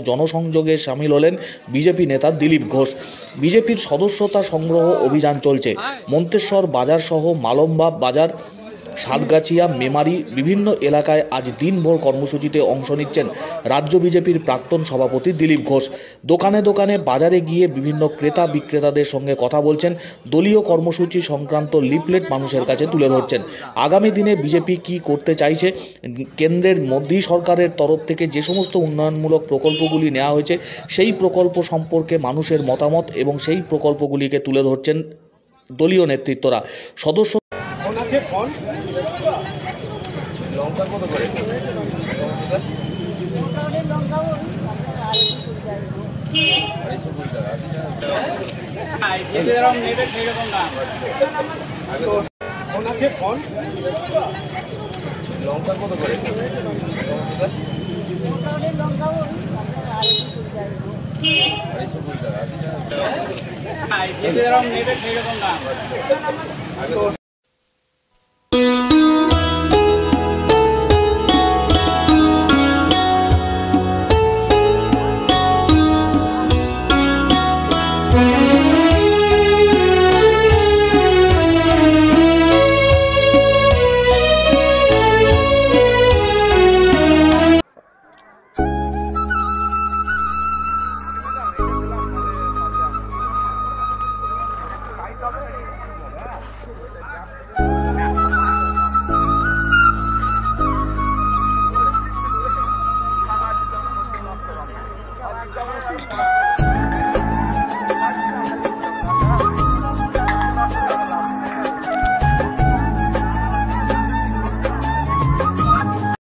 জনসংযোগে সামিল হলেন বিজেপি নেতা দিলীপ ঘোষ। বিজেপির সদস্যতা সংগ্রহ অভিযান চলছে। মন্তেশ্বর বাজার সহ মালম্বা বাজার, সাতগাছিয়া, মেমারি বিভিন্ন এলাকায় আজ দিনভর কর্মসূচিতে অংশ নিচ্ছেন রাজ্য বিজেপির প্রাক্তন সভাপতি দিলীপ ঘোষ। দোকানে দোকানে বাজারে গিয়ে বিভিন্ন ক্রেতা বিক্রেতাদের সঙ্গে কথা বলছেন, দলীয় কর্মসূচি সংক্রান্ত লিফলেট মানুষের কাছে তুলে ধরছেন। আগামী দিনে বিজেপি কি করতে চাইছে, কেন্দ্রের মোদী সরকারের তরফ থেকে যে সমস্ত উন্নয়নমূলক প্রকল্পগুলি নেওয়া হয়েছে সেই প্রকল্প সম্পর্কে মানুষের মতামত এবং সেই প্রকল্পগুলিকে তুলে ধরছেন দলীয় নেতৃত্বরা। সদস্য লঙ্কা কত করে? লঙ্কা কত করে?